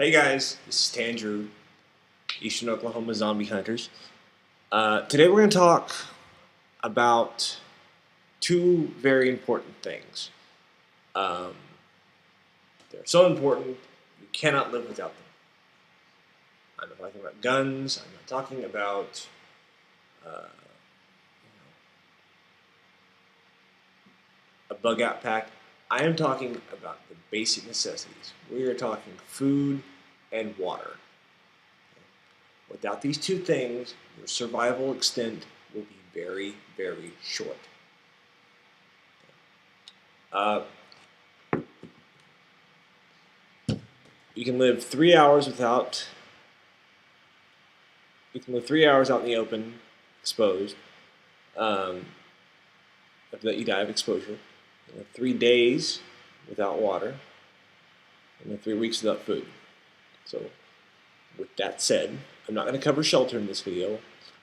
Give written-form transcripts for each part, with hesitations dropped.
Hey guys, this is Tandrew, Eastern Oklahoma Zombie Hunters. Today we're going to talk about two very important things. Um, they're so important you cannot live without them. I'm not talking about guns. I'm not talking about a bug out pack. I am talking about the basic necessities. We are talking food and water. Without these two things, your survival extent will be very, very short. Uh, you can live 3 hours without. You can live 3 hours out in the open, exposed. Um, After that, you die of exposure. You can live 3 days without water, and then 3 weeks without food. So, with that said, I'm not going to cover shelter in this video.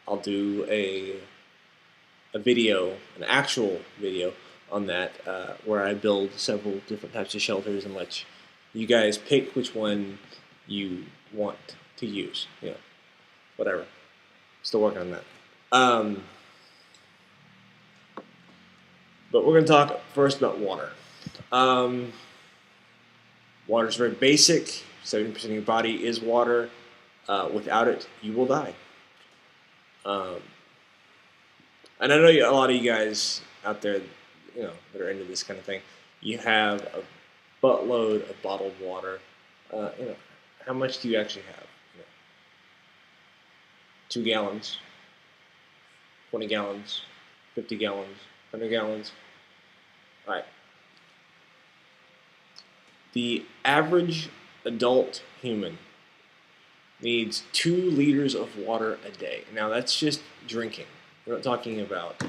I'll do a video, an actual video on that, where I build several different types of shelters and let you guys pick which one you want to use. Whatever. Still working on that. But we're going to talk first about water. Water is very basic. 70% of your body is water. Without it, you will die. And I know a lot of you guys out there, that are into this kind of thing, you have a buttload of bottled water. How much do you actually have? 2 gallons, 20 gallons, 50 gallons, 100 gallons. All right. The average adult human needs 2 liters of water a day. Now that's just drinking. We're not talking about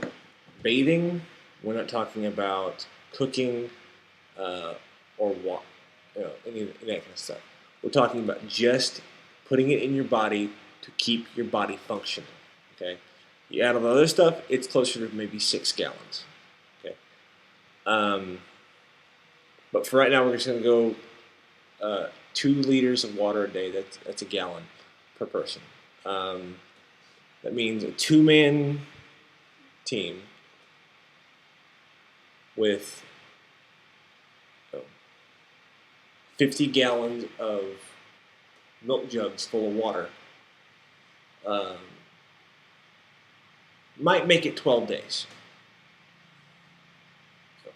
bathing. We're not talking about cooking or any of that kind of stuff. We're talking about just putting it in your body to keep your body functioning. Okay. You add all the other stuff, it's closer to maybe 6 gallons. Okay. But for right now, we're just going to go 2 liters of water a day. That's a gallon per person. That means a 2-man team with 50 gallons of milk jugs full of water might make it 12 days. So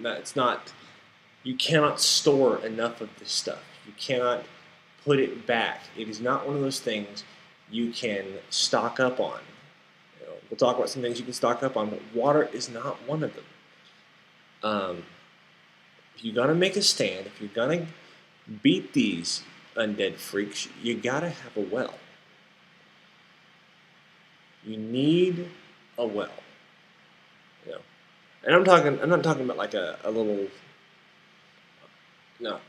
it's not. You cannot store enough of this stuff. You cannot put it back. It is not one of those things you can stock up on. We'll talk about some things you can stock up on, but water is not one of them. If you're gonna make a stand, if you're gonna beat these undead freaks, you gotta have a well. You need a well. And I'm not talking about like a little. No,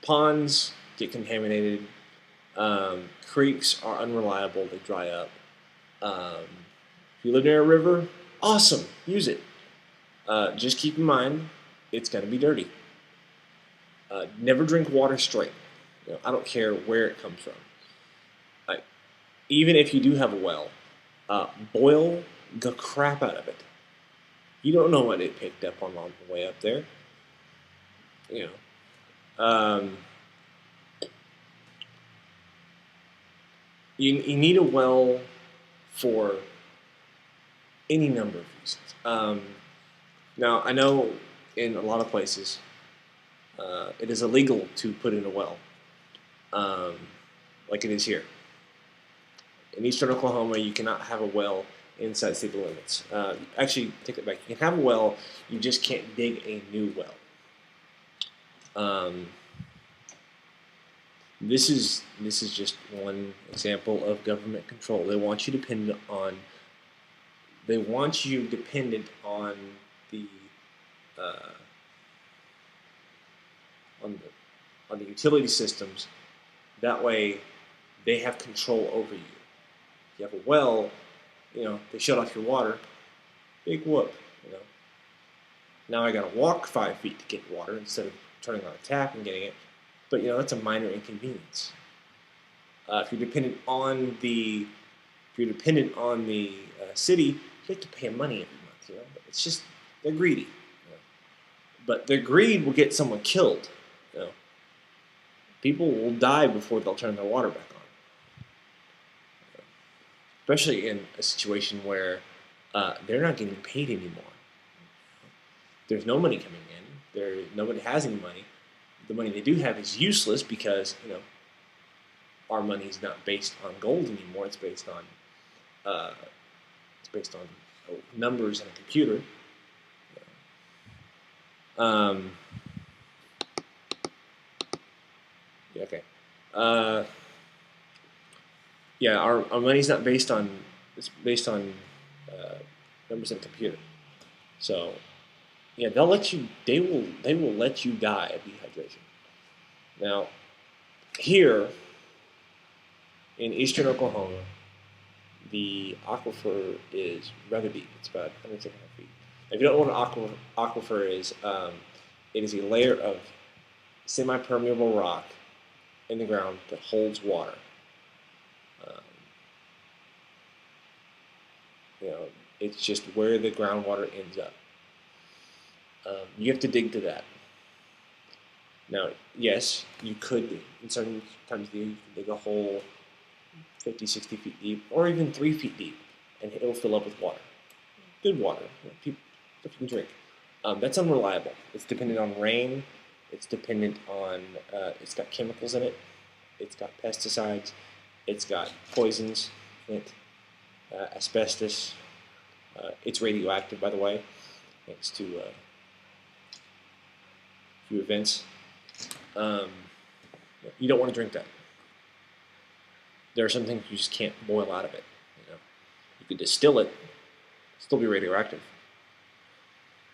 ponds get contaminated. Creeks are unreliable; they dry up. If you live near a river, awesome, use it. Just keep in mind, it's going to be dirty. Never drink water straight. I don't care where it comes from. Even if you do have a well, boil the crap out of it. You don't know what it picked up on the way up there. You need a well for any number of reasons. Now, I know in a lot of places it is illegal to put in a well, like it is here. In Eastern Oklahoma, you cannot have a well inside city limits. Actually, take it back. You can have a well, you just can't dig a new well. This is just one example of government control. They want you dependent on the on the utility systems. That way, they have control over you. If you have a well, they shut off your water. Big whoop. Now I got to walk 5 feet to get water instead of turning on a tap and getting it. but that's a minor inconvenience. If you're dependent on the city, you have to pay them money every month. It's just they're greedy. But their greed will get someone killed. People will die before they'll turn their water back on. Especially in a situation where they're not getting paid anymore. There's no money coming in. Nobody has any money. The money they do have is useless because our money is not based on gold anymore. It's based on numbers and a computer. Yeah. Okay. Our money's not based on. It's based on numbers and a computer. So they'll let you. They will let you die of dehydration. Now, here in eastern Oklahoma, the aquifer is rather deep. It's about 175 feet. If you don't know what an aquifer is, it is a layer of semi-permeable rock in the ground that holds water. It's just where the groundwater ends up. You have to dig to that. Now, yes, you could, in certain times of the year, you can dig a hole 50, 60 feet deep, or even 3 feet deep, and it'll fill up with water. Good water, stuff you can drink. That's unreliable. It's dependent on rain. It's dependent on, it's got chemicals in it. It's got pesticides. It's got poisons in it, asbestos. It's radioactive, by the way, thanks to a few events. You don't want to drink that. There are some things you just can't boil out of it. You could distill it, still be radioactive.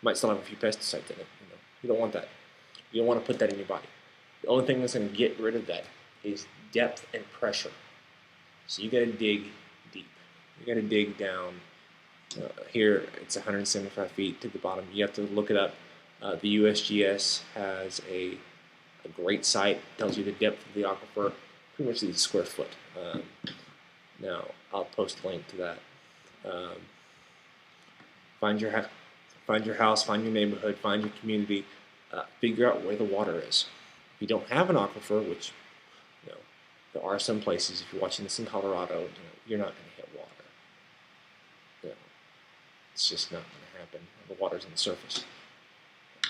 Might still have a few pesticides in it. You don't want that. You don't want to put that in your body. The only thing that's going to get rid of that is depth and pressure. So you got to dig deep. You got to dig down. Here it's 175 feet to the bottom. You have to look it up. The USGS has a great site. Tells you the depth of the aquifer. Pretty much the square foot. Now I'll post a link to that. Find your house, find your neighborhood, find your community. Figure out where the water is. If you don't have an aquifer, which there are some places. If you're watching this in Colorado, you're not going to hit water. It's just not going to happen. The water's on the surface.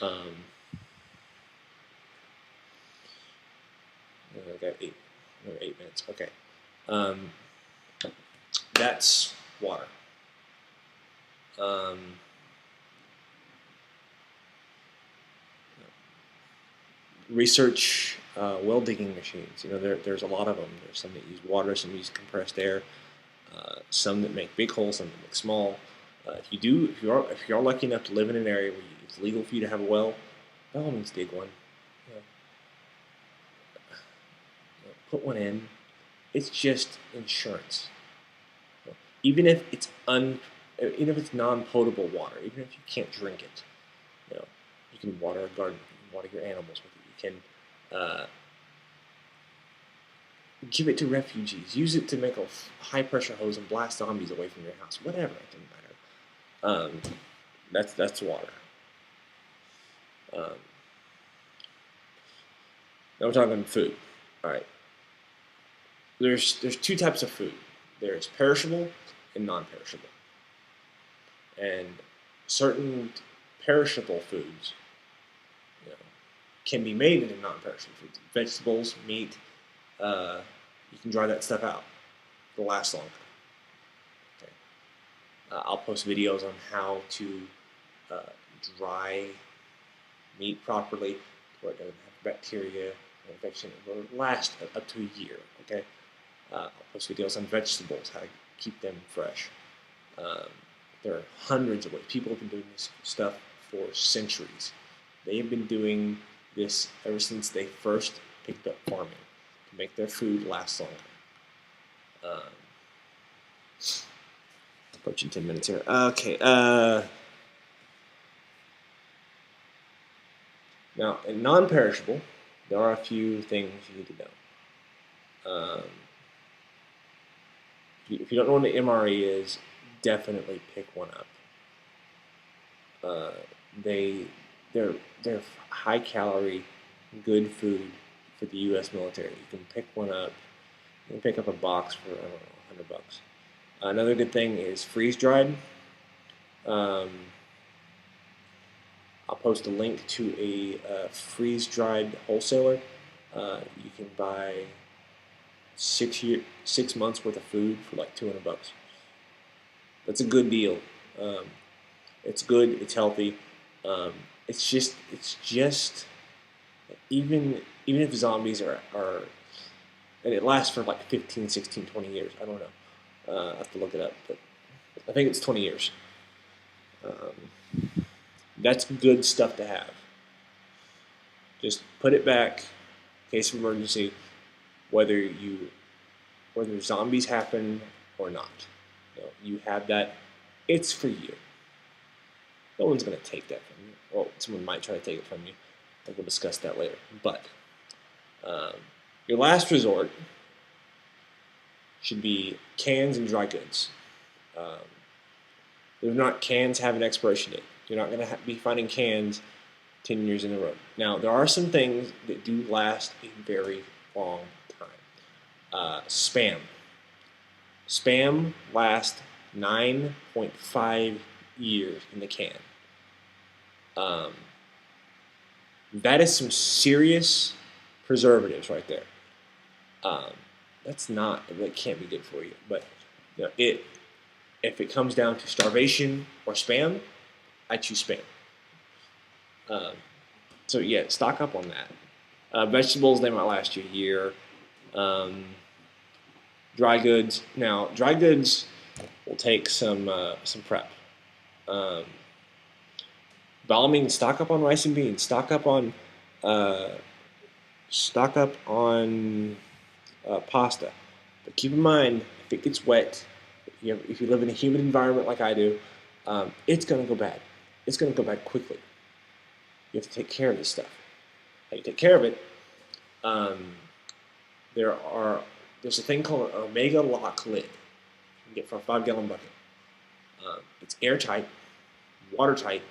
I got 8 minutes. Okay. That's water. Research well digging machines. There's a lot of them. There's some that use water, some use compressed air, some that make big holes, some that make small. If you are lucky enough to live in an area where it's legal for you to have a well, by all means dig one. Put one in. It's just insurance. Even if it's non-potable water, even if you can't drink it, you can water a garden. You can water your animals with it. You can give it to refugees. Use it to make a high-pressure hose and blast zombies away from your house. Whatever, it doesn't matter. That's water. Now we're talking food. All right. There's 2 types of food. There's perishable and non-perishable. And certain perishable foods, can be made into non-perishable foods. Vegetables, meat. You can dry that stuff out. It'll last longer. Okay. I'll post videos on how to dry meat properly where it doesn't have bacteria and infection. It will last up to a year. Okay. I'll post videos on vegetables, how to keep them fresh. There are hundreds of ways. People have been doing this stuff for centuries. They have been doing this ever since they first picked up farming to make their food last longer. Approaching 10 minutes here. Okay. Now, in non-perishable, there are a few things you need to know. If you don't know what an MRE is, definitely pick one up. Uh, they they're high calorie, good food for the U.S. military. You can pick one up. You can pick up a box for, I don't know, $100. Another good thing is freeze dried. Um, I'll post a link to a freeze dried wholesaler. You can buy 6 months worth of food for like $200. That's a good deal. Um, it's good. It's healthy. Um, it's just even if zombies are and it lasts for like 15, 16, 20 years. I don't know. I have to look it up, but I think it's 20 years. That's good stuff to have. Just put it back in case of emergency, whether zombies happen or not. You have that. It's for you. No one's going to take that from you. Well, someone might try to take it from you. I think we'll discuss that later. But um, your last resort should be cans and dry goods. They're not cans have an expiration date. You're not going to be finding cans 10 years in a row. Now, there are some things that do last a very long time. Spam. Spam lasts 9.5 years in the can. That is some serious preservatives right there. That can't be good for you. But if it comes down to starvation or spam, I choose spam. So yeah, stock up on that. Vegetables, they might last you a year. Dry goods. Now, dry goods will take some prep. By all means, stock up on rice and beans. Stock up on pasta. But keep in mind, if it gets wet, if you live in a humid environment like I do, it's going to go bad. It's going to go bad quickly. You have to take care of this stuff. How you take care of it? There's a thing called an Omega Lock lid. You can get for a 5-gallon bucket. It's airtight, watertight.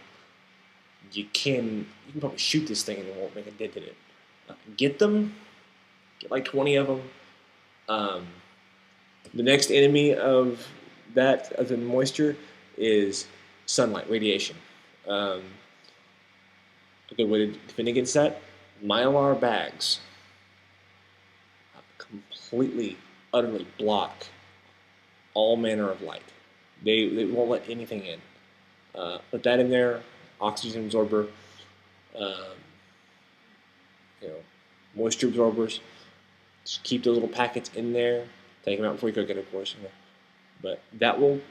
You can probably shoot this thing and it won't make a dent in it. Get like 20 of them. The next enemy of the moisture is sunlight, radiation. A good way to defend against that, Mylar bags completely, utterly block all manner of light. They won't let anything in. Put that in there, oxygen absorber, moisture absorbers. Just keep those little packets in there. Take them out before you cook it, of course. But that will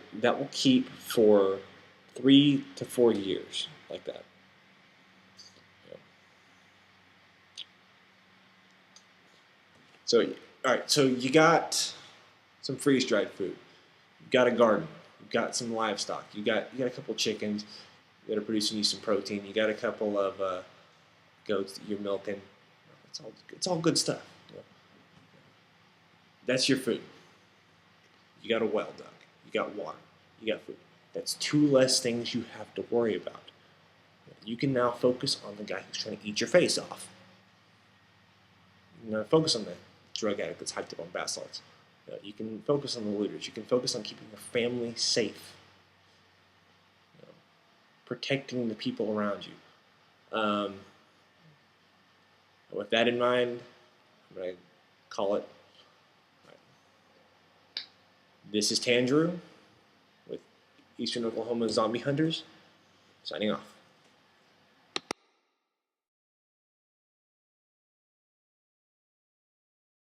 keep for 3 to 4 years, like that. So, all right. So you got some freeze-dried food. You've got a garden. You've got some livestock. You got a couple chickens that are producing you some protein. You got a couple of goats that you're milking. It's all good stuff. That's your food. You got a well dug. You got water. You got food. That's 2 less things you have to worry about. You can now focus on the guy who's trying to eat your face off. You can focus on the drug addict that's hyped up on bath salts. You can focus on the looters. You can focus on keeping your family safe. Protecting the people around you. With that in mind, I'm going to call it. This is Tandrew with Eastern Oklahoma Zombie Hunters, signing off.